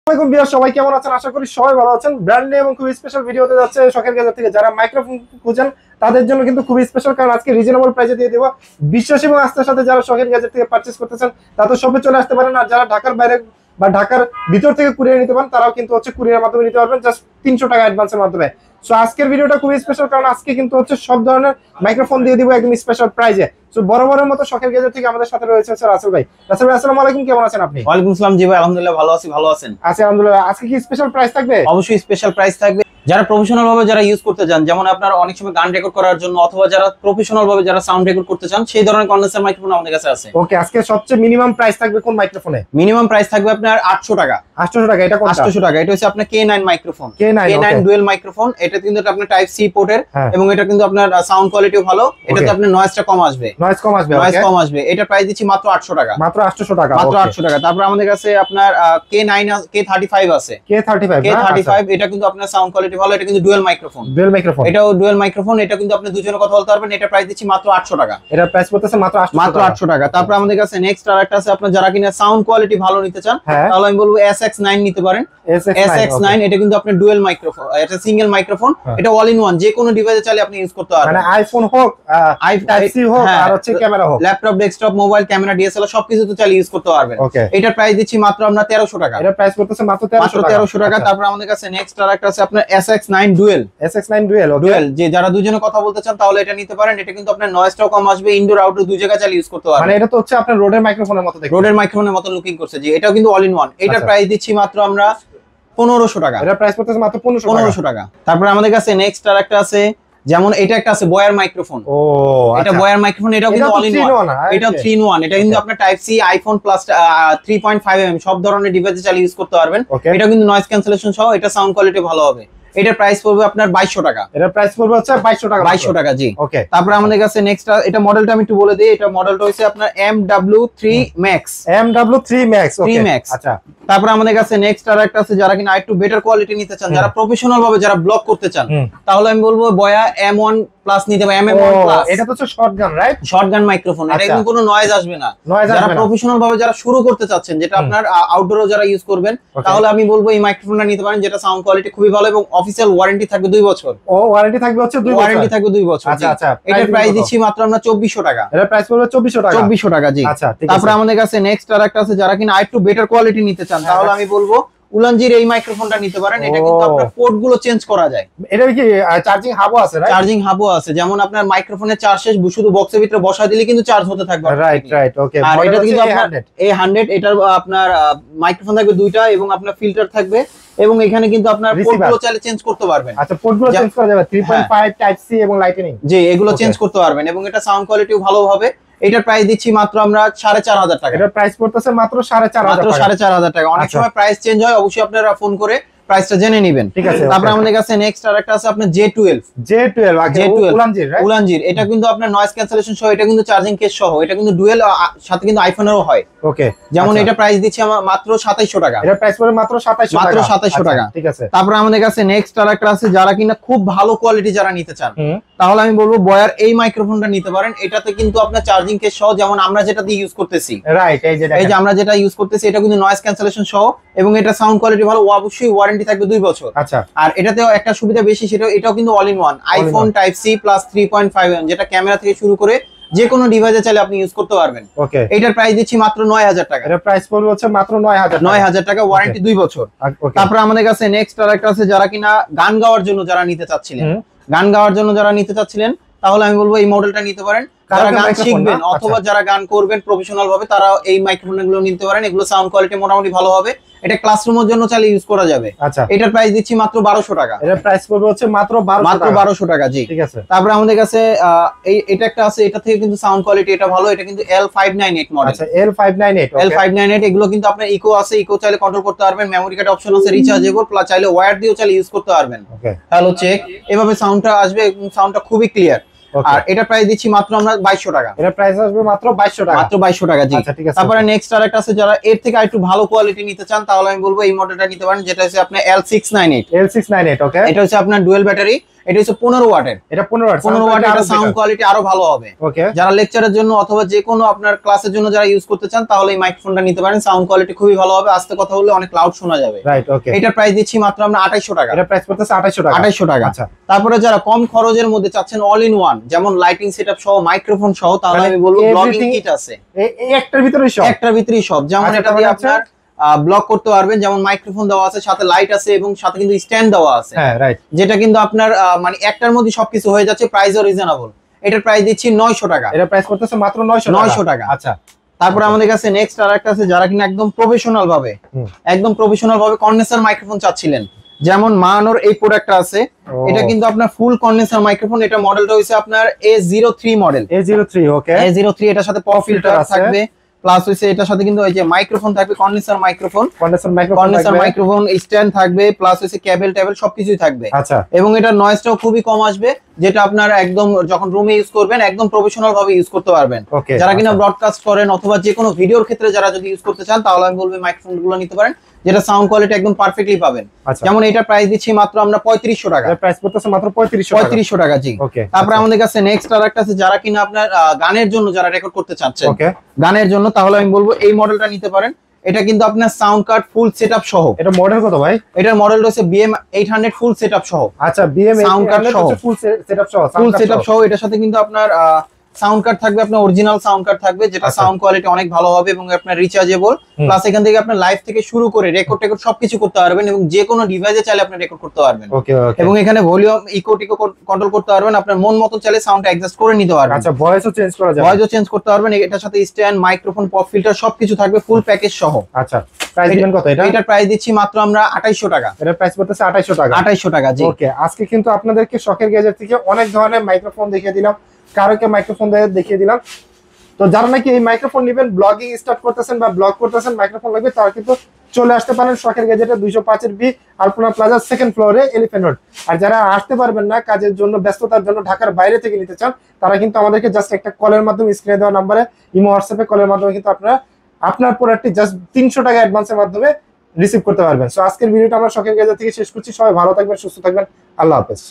আসসালামু আলাইকুম সবাই কেমন আছেন? আশা করি সবাই ভালো আছেন। ব্র্যান্ড নিউ এবং খুব স্পেশাল ভিডিও হতে যাচ্ছে শখের গ্যাজেট থেকে। যারা মাইক্রোফোন খুঁজেন তাদের জন্য কিন্তু খুব স্পেশাল, কারণ আজকে রিজনেবল প্রাইসে দিয়ে দেব। বিশ্বাস এবং আস্থার সাথে যারা শখের গ্যাজেট থেকে পারচেজ করতেছেন তাদের সবে চলে আসতে পারেন। আর যারা ঢাকার বাইরে বা ঢাকার ভিতর থেকে কুরিয়ার নিতে পারেন তারাও কিন্তু কুরিয়ারের মাধ্যমে নিতে পারবেন, জাস্ট 300 টাকা অ্যাডভান্সের মাধ্যমে। সো আজকের ভিডিওটা খুবই স্পেশাল, কারণ আজকে কিন্তু সব ধরনের মাইক্রোফোন দিয়ে দিব একদম স্পেশাল প্রাইজে। সো বরাবরের মতো শখের গ্যাজেট থেকে আমাদের সাথে রয়েছে স্যার রাসেল ভাই। রাসেল ভাই আসসালামু আলাইকুম, কেমন আছেন আপনি? ওয়ালাইকুম আসসালাম। জি ভাই, আলহামদুলিল্লাহ ভালো আছি। ভালো আছেন? আচ্ছা আলহামদুলিল্লাহ। আজকে কি স্পেশাল প্রাইস থাকবে? অবশ্যই স্পেশাল প্রাইস থাকবে। যারা প্রফেশনাল ভাবে যারা ইউজ করতে চান, যেমন আপনার অনেক সময় গান রেকর্ড করার জন্য অথবা যারা প্রফেশনাল ভাবে যারা সাউন্ড রেকর্ড করতে চান, সেই ধরনের কন্ডেন্সার মাইক্রোফোন আমাদের কাছে আছে। ওকে, আজকে সবচেয়ে মিনিমাম প্রাইস থাকবে কোন মাইক্রোফোনে? মিনিমাম প্রাইস থাকবে আপনার 800 টাকা। 800 টাকা? এটা কোনটা? 800 টাকা। এটা হচ্ছে আপনার K9 microphone. K9 dual microphone. এটা কিন্তু আপনার টাইপ সি পোর্টের এবং এটা কিন্তু আপনার সাউন্ড কোয়ালিটিও ভালো। এটাতে আপনার নয়েজটা কম আসবে। নয়েজ কম আসবে? নয়েজ কম আসবে। এটা প্রাইস দিচ্ছি মাত্র 800 টাকা। মাত্র 800 টাকা? মাত্র 800 টাকা। তারপর আমাদের কাছে আপনার K9 K35 আছে। K35 এটা কিন্তু আপনার সাউন্ড কোয়ালিটি ভালো। এটা কিন্তু ডুয়াল মাইক্রোফোন। Dual microphone. এটাও ডুয়াল মাইক্রোফোন। এটা কিন্তু আপনি দুজনে কথা বলতে পারবেন। এটা প্রাইস দিচ্ছি মাত্র 800 টাকা। এটা প্রাইস পড়তেছে মাত্র 800 টাকা। তারপর আমাদের কাছে নেক্সট আরেকটা আছে, আপনারা যারা কিনা সাউন্ড কোয়ালিটি ভালো নিতে চান তাহলে আমি বলবো SX9 নিতে পারেন। SX9 এটা কিন্তু আপনার ডুয়াল মাইক্রোফোন, এটা সিঙ্গেল মাইক্রোফোন। এটা অল ইন ওয়ান, যে কোনো ডিভাইসে চাইলে আপনি ইউজ করতে পারবেন। মানে আইফোন হোক, টাইপ সি হোক, আর হচ্ছে ক্যামেরা হোক, laptop, desktop, mobile, camera, DSLR সবকিছুতে চাইলে ইউজ করতে পারবেন। এটার প্রাইস দিচ্ছি মাত্র আমরা 1300 টাকা। এটা প্রাইস পড়তেছে মাত্র 1300 টাকা। তারপর আমাদের কাছে নেক্সট আরেকটা আছে আপনার SX9 dual. SX9 dual. Dual, যে যারা দুজনে কথা বলতে চান তাহলে এটা নিতে পারেন। এটা কিন্তু আপনার নয়েজটাও কম আসবে, ইনডোর আউটডোর দুই জায়গায় চাইলে ইউজ করতে পারবেন। মানে এটা তো হচ্ছে আপনার রোডের মাইক্রোফোনের মতো দেখতে। রোডের মাইক্রোফোনের মতো লুকিং করছে। জি, এটাও কিন্তু অল ইন ওয়ান। এটার প্রাইস দিচ্ছি মাত্র আমরা 1500 টাকা। এটা প্রাইস পড়তেছে মাত্র 1500 টাকা। তারপর আমাদের কাছে নেক্সট আরেকটা আছে, যেমন এটা একটা আছে বয়ার মাইক্রোফোন। এটা বয়ার মাইক্রোফোন। এটাও কিন্তু অল ইন ওয়ান। এটা 3 in 1। এটা কিন্তু আপনার type C, iPhone plus 3.5 mm সব ধরনের ডিভাইসে চালিয়ে ইউজ করতে পারবেন। এটা কিন্তু নয়েজ ক্যান্সেলেশন সহ, এটা সাউন্ড কোয়ালিটি ভালো হবে। এটার প্রাইস পড়বে আপনার 2200 টাকা। এটা প্রাইস পড়বে হচ্ছে 2200 টাকা। 2200 টাকা, জি। ওকে। তারপর আমাদের কাছে নেক্সট এটা মডেলটা আমি একটু বলে দেই। এটা মডেলটা হইছে আপনার MW3 Max। MW3 Max। ওকে, আচ্ছা। তারপর আমাদের কাছে নেক্সট আরেকটা আছে, যারা কিনা আরেকটু বেটার কোয়ালিটি নিতে চান, যারা প্রফেশনাল ভাবে যারা ব্লগ করতে চান, তাহলে আমি বলবো বয়া M1 প্লাস নিতে হবে। MM1 plus. এটা তো হচ্ছে শর্টগান, রাইট? Shotgun microphone. এটা কিন্তু কোনো নয়েজ আসবে না। যারা প্রফেশনাল ভাবে যারা শুরু করতে চাচ্ছেন, যেটা আপনার আউটডোরও যারা ইউজ করবেন, তাহলে আমি বলবো এই মাইক্রোফোনটা নিতে পারেন, যেটা সাউন্ড কোয়ালিটি খুবই ভালো এবং অফিশিয়াল ওয়ারেন্টি থাকবে 2 বছর। ওয়ারেন্টি থাকবে হচ্ছে 2 বছর। ওয়ারেন্টি থাকবে 2 বছর। আচ্ছা আচ্ছা। এটার প্রাইস দিচ্ছি মাত্র আমরা 2400 টাকা। এটার প্রাইস পড়বে 2400 টাকা। 2400 টাকা, জি। আচ্ছা, ঠিক আছে। তারপর আমাদের কাছে নেক্সট আরেকটা আছে, যারা কিনা আরেকটু বেটার কোয়ালিটি নিতে চান, তাহলে আমি বলবো উলানজির এই মাইক্রোফোনটা নিতে পারেন। এটা কিন্তু আপনার পোর্ট গুলো চেঞ্জ করা যায়। এটা কি চার্জিং হাবও আছে, রাইট? চার্জিং হাবও আছে, যেমন আপনার মাইক্রোফোনের চার্জ শেষ শুধু বক্সের ভিতরে বসায় দিলে কিন্তু চার্জ হতে থাকবে। রাইট। ওকে। আর এটা কিন্তু আপনার A100। এটার আপনার মাইক্রোফোন থাকবে 2টা এবং আপনার ফিল্টার থাকবে, এবং এখানে কিন্তু আপনার পোর্ট গুলো চাইলে চেঞ্জ করতে পারবেন। আচ্ছা, পোর্ট গুলো চেঞ্জ করা যাবে। 3.5 টাইপ সি এবং লাইটনিং, জি, এগুলো চেঞ্জ করতে পারবেন। এবং এটা সাউন্ড কোয়ালিটিও ভালো হবে। এটার প্রাইস দিচ্ছি মাত্র আমরা 4500 টাকা। এটার প্রাইস পড়তেছে মাত্র 4500 টাকা। অনেক সময় প্রাইস চেঞ্জ হয়, অবশ্যই আপনারা ফোন করে প্রাইসটা জেনে নেবেন। ঠিক আছে। তারপর আমাদের কাছে নেক্সট আরেকটা আছে আপনার J12। উলানজির। এটা কিন্তু আপনার নয়েজ ক্যান্সেলেশন সহ, এটা কিন্তু চার্জিং কেস সহ, এটা কিন্তু ডুয়াল সাথে কিন্তু আইফোনেরও হয়। ওকে। যেমন এটা প্রাইস দিচ্ছি আমরা মাত্র 2700 টাকা। এটা প্রাইস পড়বে মাত্র 2700 টাকা। ঠিক আছে। তারপর আমাদের কাছে নেক্সট আরেকটা আছে, যারা কিনা খুব ভালো কোয়ালিটি যারা নিতে চান, তাহলে আমি বলবো বয়ার এই মাইক্রোফোনটা নিতে পারেন। এটাতে কিন্তু আপনার চার্জিং কেস সহ, যেমন আমরা যেটা দিয়ে ইউজ করতেছি, রাইট, এই যে আমরা যেটা ইউজ করতেছি, এটা কিন্তু নয়েজ ক্যান্সেলেশন সহ, এবং এটা সাউন্ড কোয়ালিটি ভালো। অবশ্যই ওয়ারেন্টি থাকবে 2 বছর। আচ্ছা। আর এটাতেও একটা সুবিধা বেশি, এটাও কিন্তু all in one. IPhone type C plus 3.5 mm, যেটা ক্যামেরা থেকে শুরু করে যে কোনো ডিভাইসে চাইলে আপনি ইউজ করতে পারবেন। ওকে। এটার প্রাইস দিচ্ছি মাত্র 9000 টাকা। এটার প্রাইস পড়বে হচ্ছে মাত্র 9000 টাকা, ওয়ারেন্টি 2 বছর। তারপর আমাদের কাছে নেক্সট আরেকটা আছে, যারা কিনা গান গাওয়ার জন্য যারা নিতে চাচ্ছিলেন, তাহলে আমি বলবো এই মডেলটা নিতে পারেন। যারা গান শিখবেন অথবা যারা গান করবেন প্রফেশনাল ভাবে, তারা এই মাইক্রোফোনগুলো নিতে পারেন। এগুলো সাউন্ড কোয়ালিটি মোটামুটি ভালো হবে। এটা ক্লাসরুমের জন্য চাইলে ইউজ করা যাবে। আচ্ছা। এটার প্রাইস দিচ্ছি মাত্র 1200 টাকা। এটার প্রাইস পড়বে হচ্ছে মাত্র 1200 টাকা, জি। ঠিক আছে। তারপর আমাদের কাছে এটা একটা আছে, এটা থেকে কিন্তু সাউন্ড কোয়ালিটি এটা ভালো। এটা কিন্তু L598 মডেল। আচ্ছা, L598। এগুলো কিন্তু আপনার ইকো আছে, ইকো চাইলে কন্ট্রোল করতে পারবেন। মেমরি কার্ড অপশন আছে, রিচার্জেবল, প্লাস চাইলে ওয়্যার দিয়েও চাইলে ইউজ করতে পারবেন। ওকে। হ্যালো চেক, এভাবে সাউন্ডটা আসবে, সাউন্ডটা খুবই ক্লিয়ার। আর এটা প্রাইস দিচ্ছি মাত্র আমরা 2200 টাকা। এটা প্রাইস আসবে মাত্র 2200 টাকা। মাত্র 2200 টাকা, জি। আচ্ছা, ঠিক আছে। তারপরে নেক্সট আরেকটা আছে, যারা এর থেকে একটু ভালো কোয়ালিটি নিতে চান, তাহলে আমি বলবো এই মডেলটা নিতে পারেন, যেটা হচ্ছে আপনার L698। ওকে। এটা হচ্ছে আপনার ডুয়াল ব্যাটারি। এটা হচ্ছে 15 ওয়াটের। এটা 15 ওয়াট, 15 ওয়াট, এটা সাউন্ড কোয়ালিটি আরো ভালো হবে। ওকে, যারা লেকচারের জন্য অথবা যে কোনো আপনার ক্লাসের জন্য যারা ইউজ করতে চান তাহলে এই মাইক্রোফোনটা নিতে পারেন। সাউন্ড কোয়ালিটি খুবই ভালো হবে, আস্তে কথা বললে অনেক লাউড শোনা যাবে। রাইট, ওকে। এটার প্রাইস দিচ্ছি মাত্র আমরা 2800 টাকা। এটা প্রাইস পড়তেছে 2800 টাকা। 2800 টাকা। আচ্ছা, তারপরে যারা কম খরচের মধ্যে চাচ্ছেন অল ইন ওয়ান, যেমন লাইটিং সেটআপ সহ মাইক্রোফোন সহ, তাহলে আমি বলবো ব্লগিং কিট আছে এই একটার ভিতরেই সব, একটার ভিতরেই সব। যেমন এটা দিয়ে আপনার ব্লগ করতে পারবেন, যেমন মাইক্রোফোন দেওয়া আছে, সাথে লাইট আছে এবং সাথে কিন্তু স্ট্যান্ড দেওয়া আছে। হ্যাঁ, রাইট। যেটা কিন্তু আপনার মানে একটার মধ্যে সবকিছু হয়ে যাচ্ছে, প্রাইসও রিজনেবল। এটার প্রাইস দিচ্ছি 900 টাকা। এটা প্রাইস করতেছে মাত্র 900 টাকা। আচ্ছা, তারপরে আমাদের কাছে নেক্সট আরেকটা আছে, যারা কিনা একদম প্রফেশনাল ভাবে কন্ডেন্সার মাইক্রোফোন চাচ্ছিলেন, যেমন মানোর এই প্রোডাক্টটা আছে। এটা কিন্তু আপনার ফুল কন্ডেন্সার মাইক্রোফোন। এটা মডেলটা হইছে আপনার A03 মডেল। A03, ওকে। A03, এটার সাথে পপ ফিল্টার থাকবে, প্লাস হইছে এটার সাথে কিন্তু ওই যে মাইক্রোফোন থাকবে, কন্ডেন্সার মাইক্রোফোন স্ট্যান্ড থাকবে, প্লাস হইছে কেবল টেবল সবকিছুই থাকবে। আচ্ছা, এবং এটার নয়েজটাও খুবই কম আসবে, যেটা আপনারা একদম যখন রুমে ইউজ করবেন একদম প্রফেশনাল ভাবে ইউজ করতে পারবেন। যারা কিনা ব্রডকাস্ট করেন অথবা যে কোনো ভিডিওর ক্ষেত্রে যারা যদি ইউজ করতে চান তাহলে আমি বলবো মাইক্রোফোন গুলো নিতে পারেন, যেটা সাউন্ড কোয়ালিটি একদম পারফেক্টলি পাবেন। যেমন এটার প্রাইস দিচ্ছি মাত্র আমরা 3500 টাকা। এর প্রাইস পড়তেছে মাত্র 3500 টাকা। জি, ওকে। তারপরে আমাদের কাছে নেক্সট আরেকটা আছে, যারা কিনা আপনার গানের জন্য যারা রেকর্ড করতে চাচ্ছেন, গানের জন্য, তাহলে আমি বলবো এই মডেলটা নিতে পারেন। এটা কিন্তু আপনার সাউন্ড কার্ড ফুল সেটআপ সহ। এটা মডেল কত ভাই? এটার মডেলটা হচ্ছে BM800 ফুল সেটআপ সহ। আচ্ছা, BM800 ফুল সেটআপ সহ। এটার সাথে কিন্তু আপনার সাউন্ড কার্ড থাকবে, আপনার অরিজিনাল সাউন্ড কার্ড থাকবে, যেটা সাউন্ড কোয়ালিটি অনেক ভালো হবে এবং আপনার রিচার্জেবল। প্লাস এখান থেকে আপনার লাইভ থেকে শুরু করে রেকর্ড সবকিছু করতে পারবেন এবং যে কোনো ডিভাইসে চাইলে আপনি রেকর্ড করতে পারবেন। এবং এখানে ভলিউম ইকো টিকো কন্ট্রোল করতে পারবেন, আপনার মন মতো চাইলে সাউন্ড অ্যাডজাস্ট করে নিতে পারবেন। আচ্ছা, ভয়েসও চেঞ্জ করা যাবে, ভয়েসও চেঞ্জ করতে পারবেন। এটার সাথে স্ট্যান্ড, মাইক্রোফোন, পপ ফিল্টার সবকিছু থাকবে, ফুল প্যাকেজ সহ। আচ্ছা, প্রাইস দিবেন কত এটা? এটার প্রাইস দিচ্ছি মাত্র আমরা 2800 টাকা। এটার প্রাইস পড়তেছে 2800 টাকা। 2800 টাকা, জি। ওকে, আজকে কিন্তু আপনাদেরকে শখের গ্যাজেট থেকে অনেক ধরনের মাইক্রোফোন দেখিয়ে দিলাম, কারোকে মাইক্রোফোন দেখিয়ে দিলাম। তো যারা নাকি এই মাইক্রোফোন নেবেন, ব্লগিং স্টার্ট করতেছেন বা ব্লগ করতেছেন, মাইক্রোফোন লাগবে, তারা কিন্তু চলে আসতে পারেন শখের গ্যাজেটে 205 বি আলপনা প্লাজা সেকেন্ড ফ্লোরে, এলিফ্যান্ট রোড। আর যারা আসতে পারবেন না, কাজের জন্য, ব্যস্ততার জন্য, ঢাকার বাইরে থেকে নিতে চান, তারা কিন্তু আমাদেরকে জাস্ট একটা কলের মাধ্যমে, স্ক্রিনে দেওয়া নাম্বারে ইমো হোয়াটসঅ্যাপে কলের মাধ্যমে কিন্তু আপনারা আপনার প্রোডাক্টটি জাস্ট 300 টাকা অ্যাডভান্সের মাধ্যমে রিসিভ করতে পারবেন। সো আজকের ভিডিওটা আমরা শখের গ্যাজেট থেকে শেষ করছি। সবাই ভালো থাকবেন, সুস্থ থাকবেন, আল্লাহ হাফেজ।